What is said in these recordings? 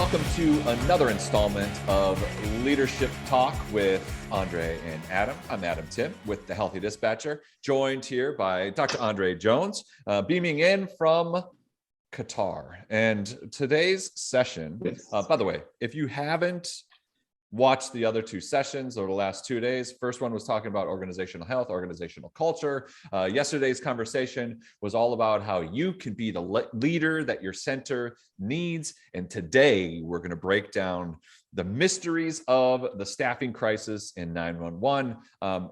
welcome to another installment of Leadership Talk with Andre and Adam. I'm Adam Tim with the Healthy Dispatcher, joined here by Dr. Andre Jones, beaming in from Qatar. And today's session, by the way, if you haven't watched the other two sessions over the last 2 days, first one was talking about organizational health, organizational culture. Yesterday's conversation was all about how you can be the leader that your center needs. And today we're going to break down the mysteries of the staffing crisis in 911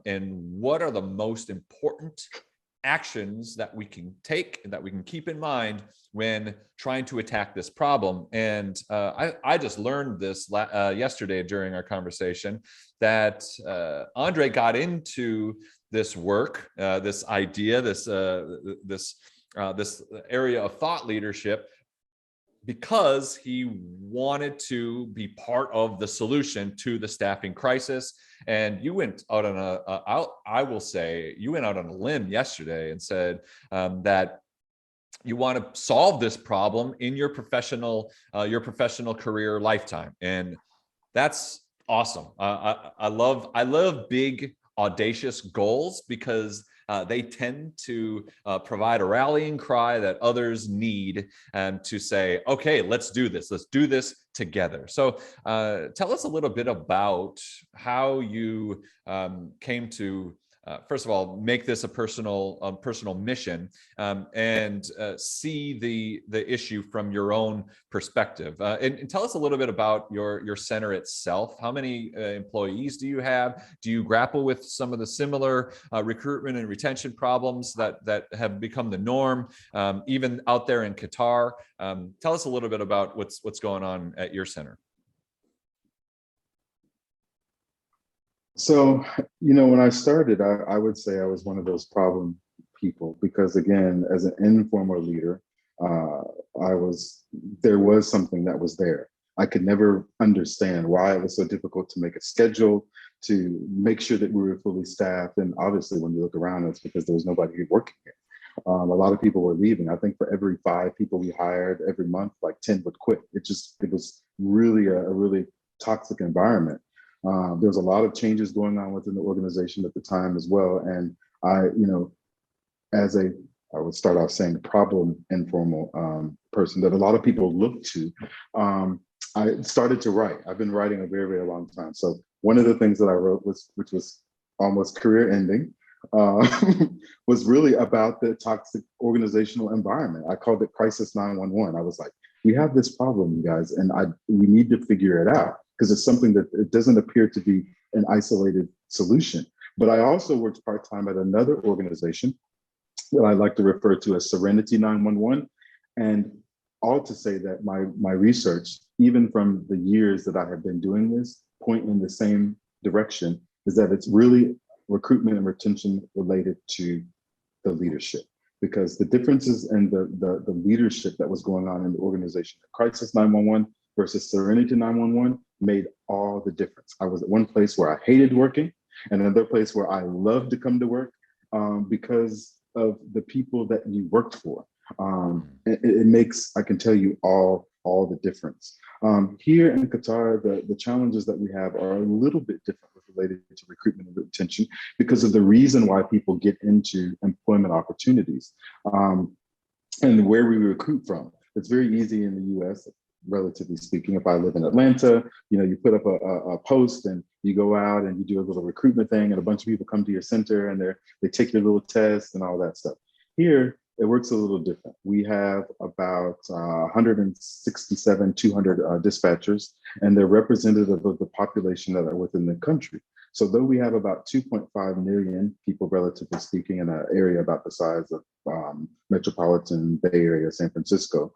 and what are the most important actions that we can take and that we can keep in mind when trying to attack this problem. And I just learned this yesterday during our conversation that Andre got into this work, this idea, this area of thought leadership because he wanted to be part of the solution to the staffing crisis. And you went out on I will say, you went out on a limb yesterday and said that you want to solve this problem in your professional career lifetime. And that's awesome. I love big, audacious goals because they tend to provide a rallying cry that others need to say, okay, let's do this. Let's do this together. So tell us a little bit about how you came to, first of all, make this a personal mission and see the issue from your own perspective. And tell us a little bit about your center itself. How many employees do you have? Do you grapple with some of the similar recruitment and retention problems that have become the norm, even out there in Qatar? Tell us a little bit about what's going on at your center. So, when I started, I would say I was one of those problem people because, again, as an informal leader, there was something that was there. I could never understand why it was so difficult to make a schedule, to make sure that we were fully staffed. And obviously, when you look around, it's because there was nobody working here. A lot of people were leaving. I think for every 5 people we hired every month, like 10 would quit. It was really a really toxic environment. There was a lot of changes going on within the organization at the time as well. And I would start off saying problem informal person that a lot of people look to, I started to write. I've been writing a very, very long time. So one of the things that I wrote which was almost career ending, was really about the toxic organizational environment. I called it Crisis 911. I was like, we have this problem, you guys, and we need to figure it out. Because it's something that it doesn't appear to be an isolated solution. But I also worked part-time at another organization that I like to refer to as Serenity 911. And all to say that my research, even from the years that I have been doing this, point in the same direction, is that it's really recruitment and retention related to the leadership. Because the differences in the leadership that was going on in the organization at Crisis 911 versus Serenity 911 made all the difference. I was at one place where I hated working and another place where I loved to come to work because of the people that you worked for. It makes, I can tell you, all the difference. Here in Qatar, the challenges that we have are a little bit different related to recruitment and retention because of the reason why people get into employment opportunities and where we recruit from. It's very easy in the US, relatively speaking. If I live in Atlanta, you put up a post and you go out and you do a little recruitment thing and a bunch of people come to your center and they take your little test and all that stuff. Here, it works a little different. We have about 167, 200 dispatchers, and they're representative of the population that are within the country. So though we have about 2.5 million people, relatively speaking, in an area about the size of metropolitan Bay Area, San Francisco,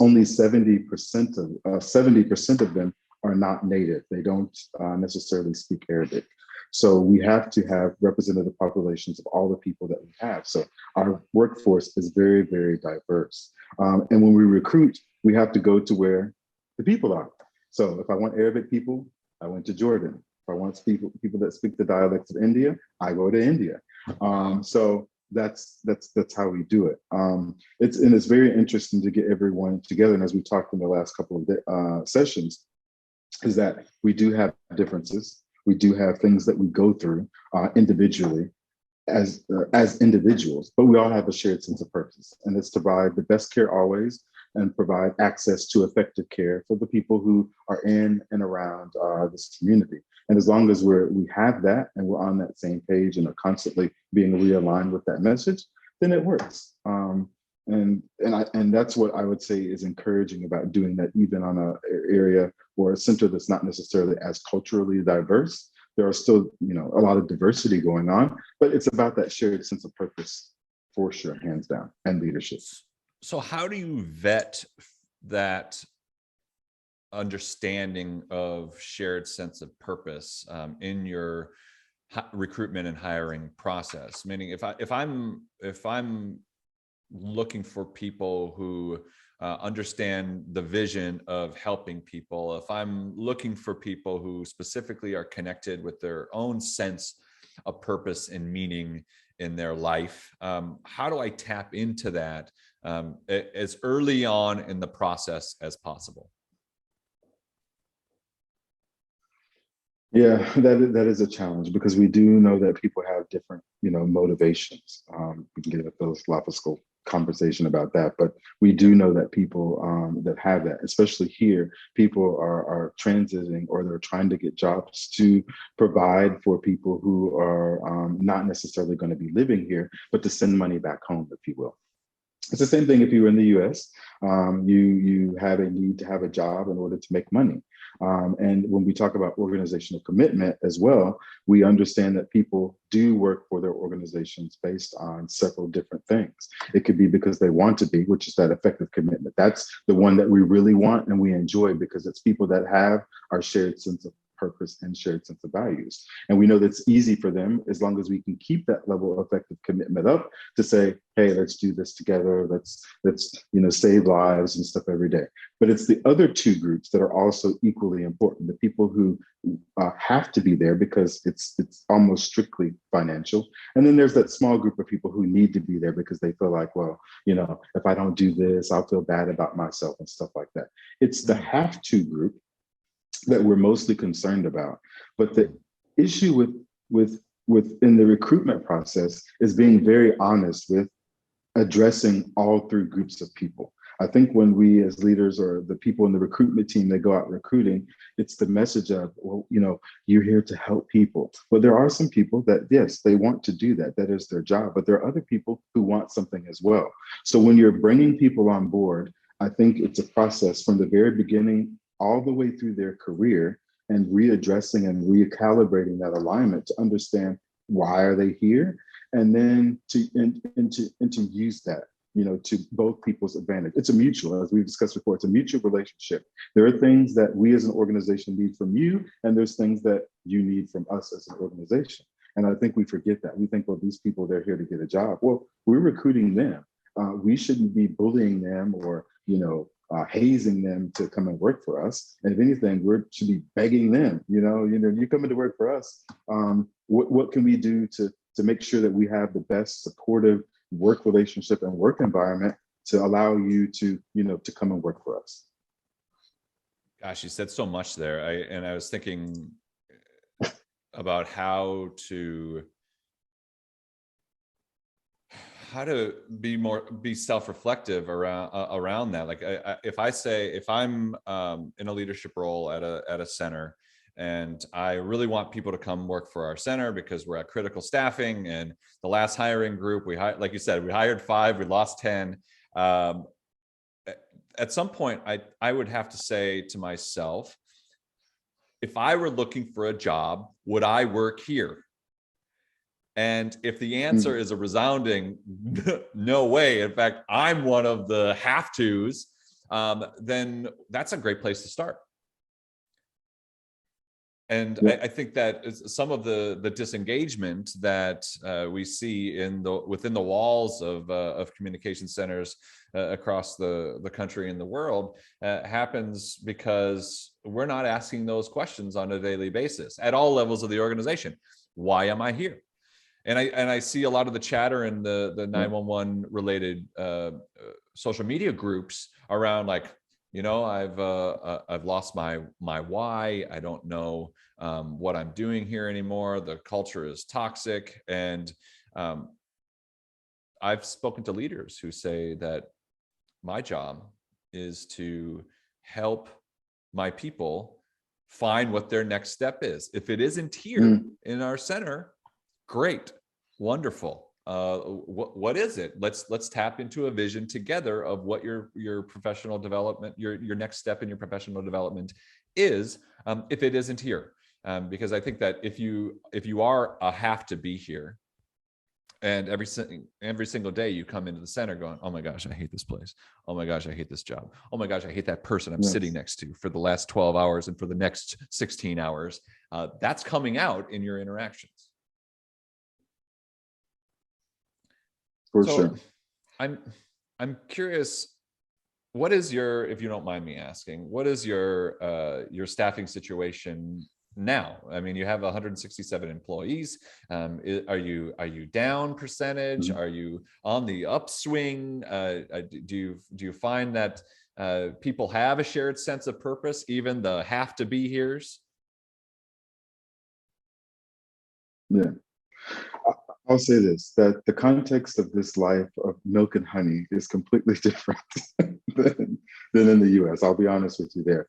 only 70% of them are not native. They don't necessarily speak Arabic. So we have to have representative populations of all the people that we have. So our workforce is very, very diverse. And when we recruit, we have to go to where the people are. So if I want Arabic people, I went to Jordan. If I want people that speak the dialects of India, I go to India. So that's how we do it. It's very interesting to get everyone together. And as we talked in the last couple of sessions, is that we do have differences. We do have things that we go through individually as individuals, but we all have a shared sense of purpose, and it's to provide the best care always and provide access to effective care for the people who are in and around this community. And as long as we have that and we're on that same page and are constantly being realigned with that message, then it works. And that's what I would say is encouraging about doing that, even on a area or a center that's not necessarily as culturally diverse. There are still, a lot of diversity going on, but it's about that shared sense of purpose for sure, hands down, and leadership. So how do you vet that understanding of shared sense of purpose in your recruitment and hiring process? Meaning, if I'm looking for people who understand the vision of helping people, if I'm looking for people who specifically are connected with their own sense of purpose and meaning in their life, how do I tap into that as early on in the process as possible? Yeah, that is a challenge, because we do know that people have different, motivations. We can get a philosophical conversation about that, but we do know that people that have that, especially here, people are transiting, or they're trying to get jobs to provide for people who are not necessarily going to be living here, but to send money back home, if you will. It's the same thing if you were in the US. You have a need to have a job in order to make money. And when we talk about organizational commitment as well, we understand that people do work for their organizations based on several different things. It could be because they want to be, which is that effective commitment. That's the one that we really want and we enjoy, because it's people that have our shared sense of purpose and shared sense of values. And we know that's easy for them, as long as we can keep that level of effective commitment up, to say, hey, let's do this together. Let's save lives and stuff every day. But it's the other two groups that are also equally important. The people who have to be there because it's almost strictly financial. And then there's that small group of people who need to be there because they feel like, well, if I don't do this, I'll feel bad about myself and stuff like that. It's the have to group that we're mostly concerned about. But the issue within the recruitment process is being very honest with addressing all three groups of people. I think when we as leaders, or the people in the recruitment team that go out recruiting, it's the message of, well, you're here to help people. But there are some people that, yes, they want to do that. That is their job. But there are other people who want something as well. So when you're bringing people on board, I think it's a process from the very beginning all the way through their career, and readdressing and recalibrating that alignment to understand why are they here, and then to use that, to both people's advantage. It's a mutual, as we've discussed before, it's a mutual relationship. There are things that we as an organization need from you, and there's things that you need from us as an organization. And I think we forget that. We think, well, these people, they're here to get a job. Well, we're recruiting them. We shouldn't be bullying them or, hazing them to come and work for us. And if anything, we should be begging them, you're coming to work for us. What can we do to make sure that we have the best supportive work relationship and work environment to allow you to come and work for us? Gosh, you said so much there. I was thinking about how to be self-reflective around that. Like if I'm in a leadership role at a center, and I really want people to come work for our center because we're at critical staffing, and the last hiring group, like you said, we hired 5, we lost 10. At some point, I would have to say to myself, if I were looking for a job, would I work here? And if the answer is a resounding no way, in fact, I'm one of the have tos, then that's a great place to start. And yeah. I think that some of the disengagement that we see within the walls of communication centers across the country and the world happens because we're not asking those questions on a daily basis at all levels of the organization. Why am I here? I see a lot of the chatter in the 911 related social media groups around like, I've lost my why. I don't know what I'm doing here anymore. The culture is toxic. And I've spoken to leaders who say that my job is to help my people find what their next step is. If it isn't here in our center, great, wonderful. What is it? Let's tap into a vision together of what your professional development, your next step in your professional development is. If it isn't here, because I think that if you are a have to be here, and every single day you come into the center going, oh my gosh, I hate this place. Oh my gosh, I hate this job. Oh my gosh, I hate that person I'm sitting next to for the last 12 hours and for the next 16 hours. That's coming out in your interactions. For sure. I'm curious, what is your, if you don't mind me asking, what is your staffing situation now? I mean, you have 167 employees. Are you down percentage? Are you on the upswing? Do you find that people have a shared sense of purpose, even the have to be here's? Yeah. I'll say this, that the context of this life of milk and honey is completely different than in the US. I'll be honest with you there.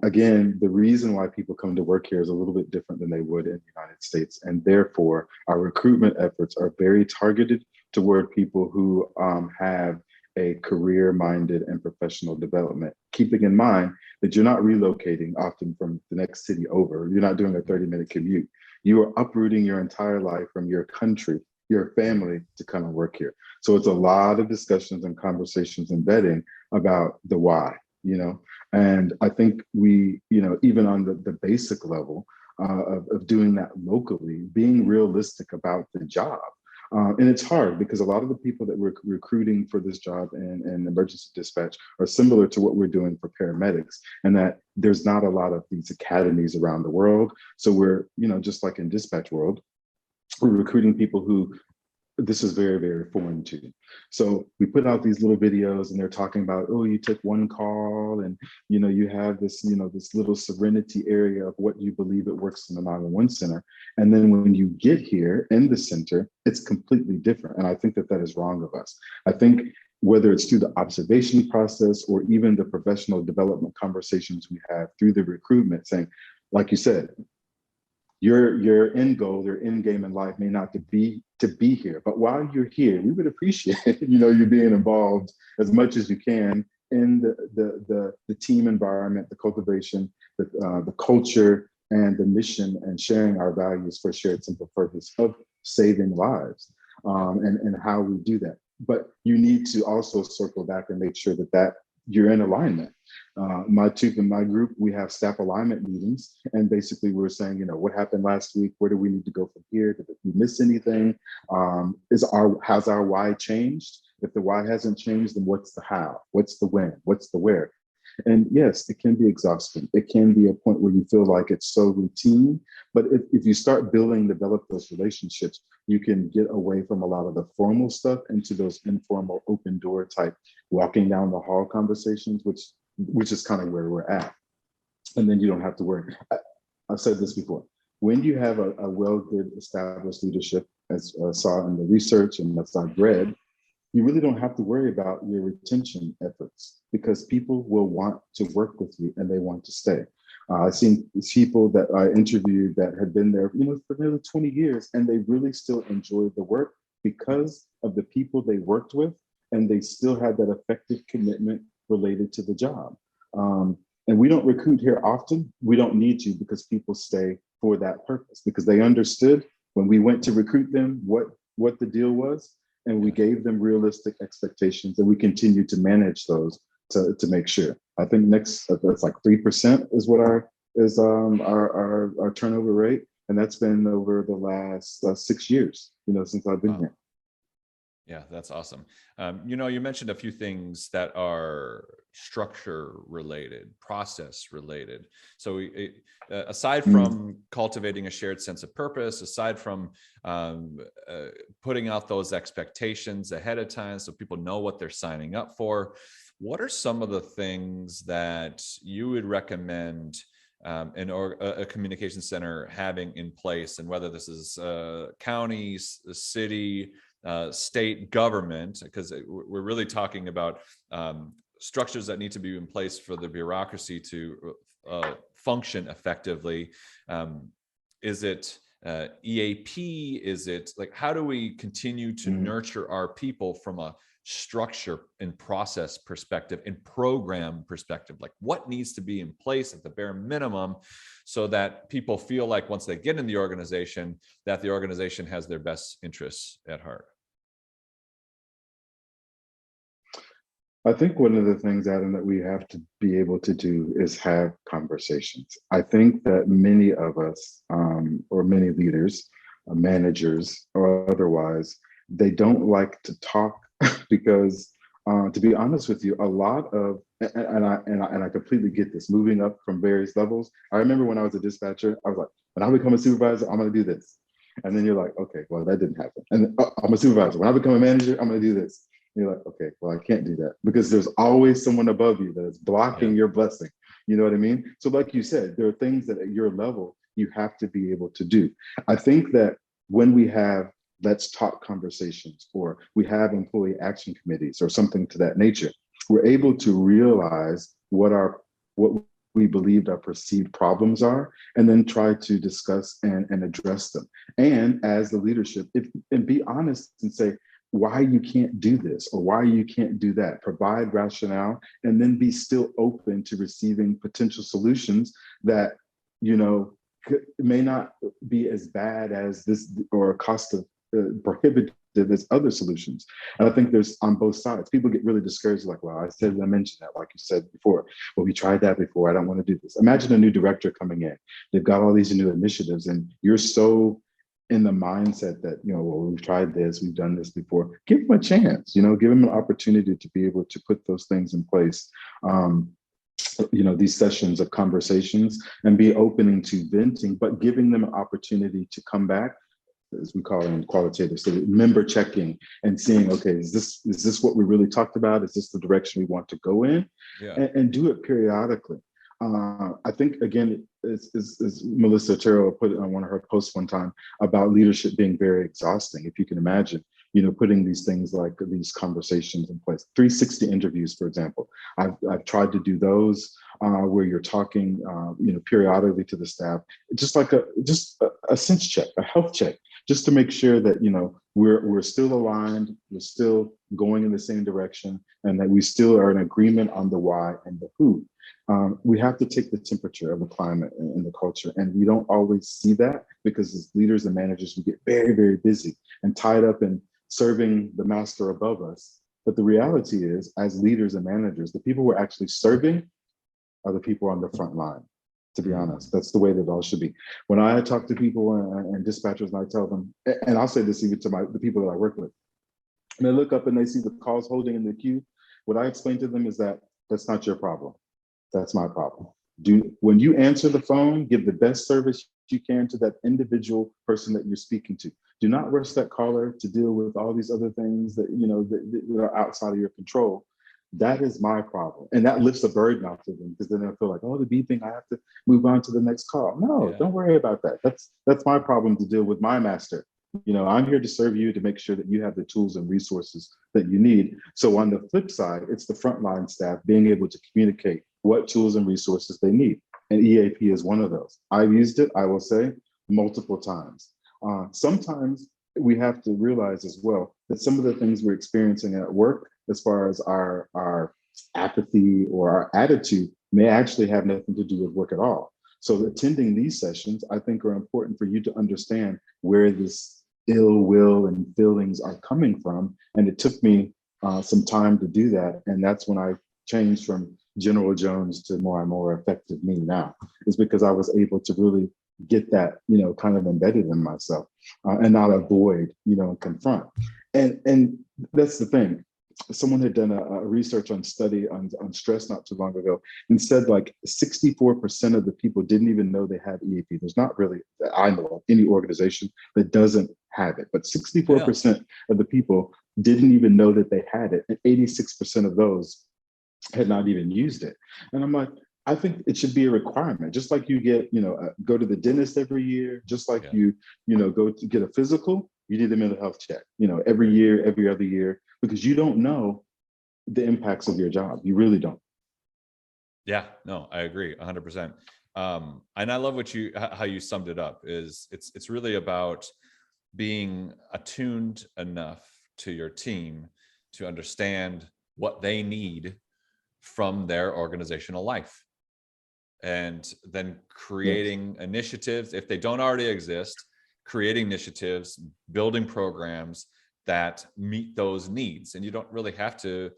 Again, the reason why people come to work here is a little bit different than they would in the United States. And therefore, our recruitment efforts are very targeted toward people who have a career-minded and professional development, keeping in mind that you're not relocating often from the next city over. You're not doing a 30-minute commute. You are uprooting your entire life from your country, your family, to come and work here. So it's a lot of discussions and conversations and vetting about the why, and I think we, even on the basic level of doing that locally, being realistic about the job. And it's hard because a lot of the people that we're recruiting for this job in emergency dispatch are similar to what we're doing for paramedics, and that there's not a lot of these academies around the world. So we're, just like in dispatch world, we're recruiting people who this is very, very foreign to. So we put out these little videos and they're talking about, oh, you took one call and, you have this, this little serenity area of what you believe it works in the 911 center. And then when you get here in the center, it's completely different. And I think that is wrong of us. I think whether it's through the observation process or even the professional development conversations we have through the recruitment, saying, like you said, your end goal, your end game in life may not be to be here, but while you're here, we would appreciate you being involved as much as you can in the team environment, the cultivation, the culture, and the mission, and sharing our values for a shared simple purpose of saving lives, and how we do that. But you need to also circle back and make sure that you're in alignment. In my group, we have staff alignment meetings, and basically we're saying, what happened last week? Where do we need to go from here? Did we miss anything? Has our why changed? If the why hasn't changed, then what's the how? What's the when? What's the where? And yes, it can be exhausting. It can be a point where you feel like it's so routine, but if you start develop those relationships, you can get away from a lot of the formal stuff into those informal open door type walking down the hall conversations, which is kind of where we're at. And then you don't have to worry. I've said this before. When you have a good established leadership, as I saw in the research and as I've read, you really don't have to worry about your retention efforts because people will want to work with you and they want to stay. I've seen people that I interviewed that had been there, for nearly 20 years, and they really still enjoyed the work because of the people they worked with, and they still had that effective commitment related to the job. And we don't recruit here often. We don't need to, because people stay for that purpose, because they understood when we went to recruit them what the deal was, and we gave them realistic expectations, and we continue to manage those to make sure. I think that's like 3% is what our turnover rate, and that's been over the last 6 years, since I've been here. Yeah, that's awesome. You mentioned a few things that are structure related, process related. So aside Mm, from cultivating a shared sense of purpose, aside from putting out those expectations ahead of time so people know what they're signing up for, what are some of the things that you would recommend a communication center having in place, and whether this is counties, the city, state government, because we're really talking about structures that need to be in place for the bureaucracy to function effectively. Is it EAP? Is it like, how do we continue to mm. nurture our people from a structure and process perspective and program perspective? Like, what needs to be in place at the bare minimum so that people feel like once they get in the organization, that the organization has their best interests at heart? I think one of the things, Adam, that we have to be able to do is have conversations. I think that many of us, or many leaders, managers, or otherwise, they don't like to talk because, to be honest with you, a lot of and I completely get this. Moving up from various levels, I remember when I was a dispatcher, I was like, when I become a supervisor, I'm going to do this, and then you're like, okay, well, that didn't happen. And I'm a supervisor. When I become a manager, I'm going to do this. You're like, okay, well, I can't do that because there's always someone above you that is blocking Yeah. your blessing. You know what I mean? So, like you said, there are things that at your level you have to be able to do. I think that when we have let's talk conversations, or we have employee action committees or something to that nature, we're able to realize what we believed our perceived problems are, and then try to discuss and address them. And as the leadership, and be honest and say, why you can't do this or why you can't do that. Provide rationale, and then be still open to receiving potential solutions that, you know, may not be as bad as this or cost of prohibitive as other solutions. And I think there's on both sides. People get really discouraged, like, well, I mentioned that, like you said before. Well, we tried that before. I don't want to do this. Imagine a new director coming in. They've got all these new initiatives, and you're so in the mindset that, you know, well, we've tried this, we've done this before. Give them a chance, you know, give them an opportunity to be able to put those things in place. You know, these sessions of conversations, and be opening to venting, but giving them an opportunity to come back, as we call it in qualitative, so member checking and seeing, okay, is this what we really talked about? Is this the direction we want to go in? Yeah. And do it periodically. I think, again, as Melissa Otero put it on one of her posts one time about leadership being very exhausting. If you can imagine, you know, putting these things like these conversations in place. 360 interviews, for example. I've tried to do those where you're talking, you know, periodically to the staff, just like a sense check, a health check, just to make sure that, you know, we're still aligned, we're still going in the same direction, and that we still are in agreement on the why and the who. We have to take the temperature of the climate and the culture, and we don't always see that because as leaders and managers, we get very, very busy and tied up in serving the master above us. But the reality is, as leaders and managers, the people we're actually serving are the people on the front line. To be honest, that's the way that it all should be. When I talk to people and dispatchers, and I tell them, and I'll say this even to the people that I work with, and they look up and they see the calls holding in the queue, what I explain to them is that that's not your problem. That's my problem. When you answer the phone, give the best service you can to that individual person that you're speaking to. Do not rush that caller to deal with all these other things that, you know, that are outside of your control. That is my problem. And that lifts a burden off of them, because then they'll feel like, oh, the beeping, I have to move on to the next call. No, Yeah. don't worry about that. That's my problem to deal with my master. You know, I'm here to serve you, to make sure that you have the tools and resources that you need. So on the flip side, it's the frontline staff being able to communicate what tools and resources they need. And EAP is one of those. I've used it, I will say, multiple times. Sometimes we have to realize as well that some of the things we're experiencing at work, as far as our apathy or our attitude, may actually have nothing to do with work at all. So attending these sessions, I think, are important for you to understand where this ill will and feelings are coming from. And it took me some time to do that. And that's when I changed from General Jones to more and more effective me now, is because I was able to really get that, you know, kind of embedded in myself and not avoid, you know, and confront. And that's the thing. Someone had done a research on study on stress not too long ago and said like 64% of the people didn't even know they had EAP. There's not really, that I know of, any organization that doesn't have it, but 64% of the people didn't even know that they had it, and 86% of those had not even used it. And I'm like, I think it should be a requirement, just like you get, go to the dentist every year, just like you go to get a physical, you need a mental health check, every year, every other year, because you don't know the impacts of your job. You really don't. Yeah, no, I agree 100%. And I love how you summed it up. Is it's really about being attuned enough to your team to understand what they need from their organizational life, and then creating initiatives, if they don't already exist, creating initiatives, building programs that meet those needs. And you don't have to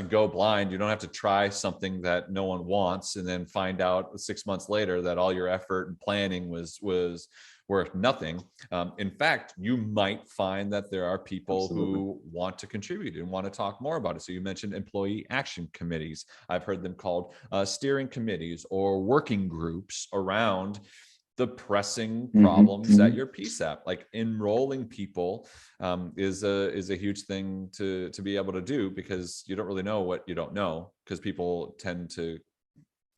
go blind. You don't have to try something that no one wants and then find out 6 months later that all your effort and planning was worth nothing. In fact, you might find that there are people who want to contribute and want to talk more about it. So you mentioned employee action committees. I've heard them called steering committees or working groups around the pressing problems at your PSAP. Like enrolling people is a huge thing to be able to do, because you don't really know what you don't know, because people tend to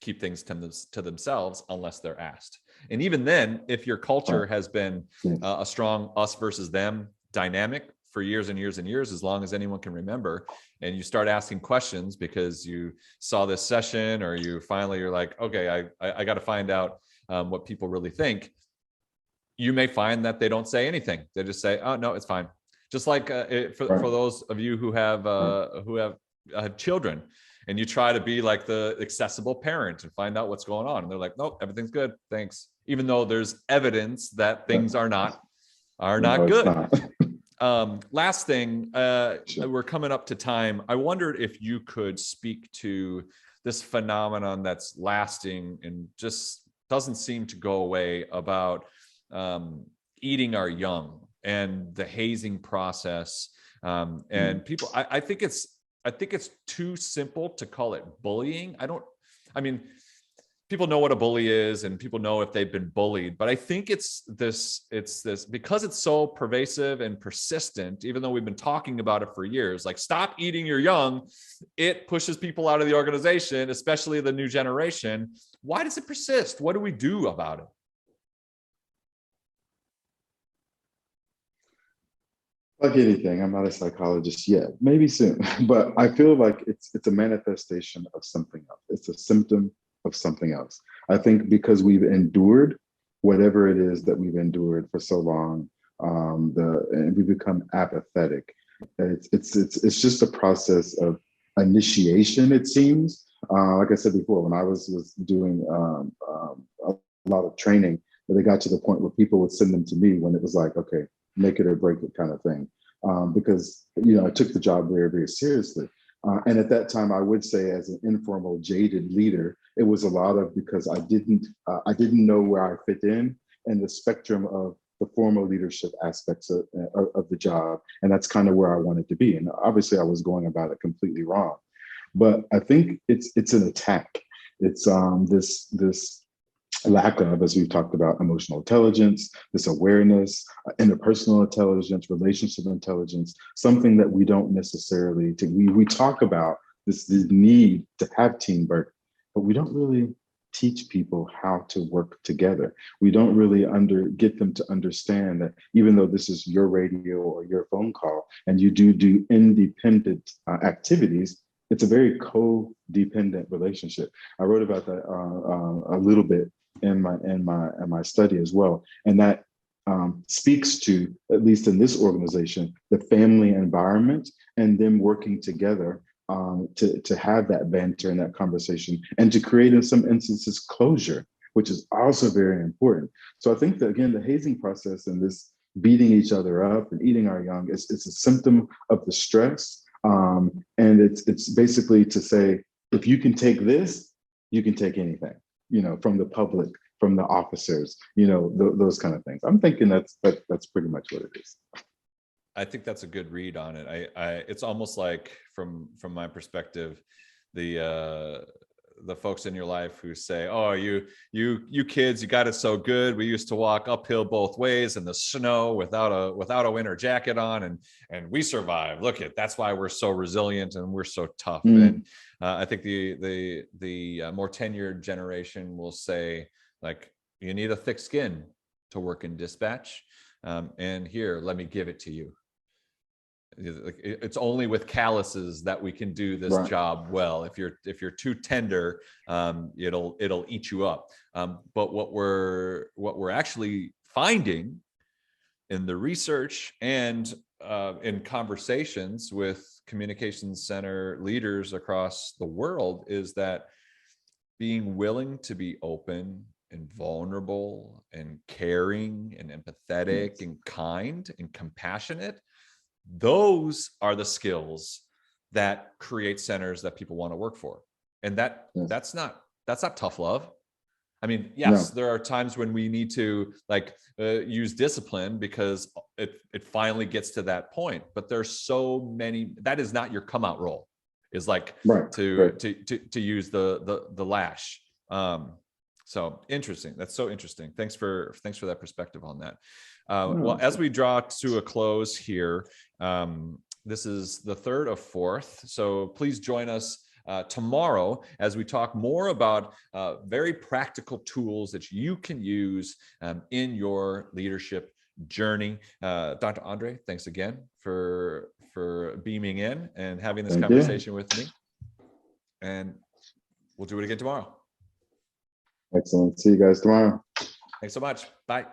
keep things to themselves unless they're asked. And even then, if your culture has been a strong us versus them dynamic for years and years and years, as long as anyone can remember, and you start asking questions because you saw this session, or you're like, okay, I got to find out what people really think, you may find that they don't say anything. They just say, oh no, it's fine. Just like for those of you who have children, and you try to be like the accessible parent and find out what's going on, and they're like, nope, everything's good, thanks, even though there's evidence that things are not good. Last thing, we're coming up to time. I wondered if you could speak to this phenomenon that's lasting and just doesn't seem to go away, about eating our young and the hazing process. And people, I think it's too simple to call it bullying. People know what a bully is, and people know if they've been bullied, but I think it's this because it's so pervasive and persistent, even though we've been talking about it for years, like stop eating your young, it pushes people out of the organization, especially the new generation. Why does it persist? What do we do about it? Like anything, I'm not a psychologist yet, maybe soon, but I feel like it's a manifestation of something else. It's a symptom of something else. I think because we've endured whatever it is that we've endured for so long, and we become apathetic. It's just a process of initiation, it seems. Like I said before, when I was doing a lot of training, they got to the point where people would send them to me when it was like, okay, make it or break it kind of thing. Because I took the job very, very seriously. And at that time, I would say, as an informal, jaded leader, it was a lot of because I didn't know where I fit in the spectrum of the formal leadership aspects of the job, and that's kind of where I wanted to be. And obviously, I was going about it completely wrong. But I think it's an attack. It's this lack of, as we've talked about, emotional intelligence, this awareness, interpersonal intelligence, relationship intelligence, something that we don't necessarily, we talk about this need to have teamwork, but we don't really teach people how to work together. We don't really get them to understand that even though this is your radio or your phone call, and you do independent activities, it's a very codependent relationship. I wrote about that a little bit in my study as well, and that speaks to, at least in this organization, the family environment and them working together to have that banter and that conversation, and to create, in some instances, closure, which is also very important. So I think that, again, the hazing process and this beating each other up and eating our young is a symptom of the stress. And it's basically to say, if you can take this, you can take anything, from the public, from the officers, those kind of things. I'm thinking that's pretty much what it is. I think that's a good read on it. It's almost like from my perspective, the folks in your life who say, "Oh, you kids, you got it so good. We used to walk uphill both ways in the snow without a winter jacket on, and we survived. Look at that's why we're so resilient and we're so tough." And I think the more tenured generation will say, like, you need a thick skin to work in dispatch, and here, let me give it to you. It's only with calluses that we can do this Right. job well. If you're too tender, it'll eat you up. But what we're actually finding in the research and in conversations with communications center leaders across the world is that being willing to be open and vulnerable and caring and empathetic Yes. and kind and compassionate, those are the skills that create centers that people want to work for. And Yes. that's not tough love. I mean, yes, No. there are times when we need to use discipline because it finally gets to that point, but there's so many, that is not your come out role, is like Right. to use the lash. So interesting. That's so interesting. Thanks for that perspective on that. Well, as we draw to a close here, this is the third of fourth. So please join us tomorrow as we talk more about very practical tools that you can use in your leadership journey. Dr. Andre, thanks again for beaming in and having this conversation with me. And we'll do it again tomorrow. Excellent. See you guys tomorrow. Thanks so much. Bye.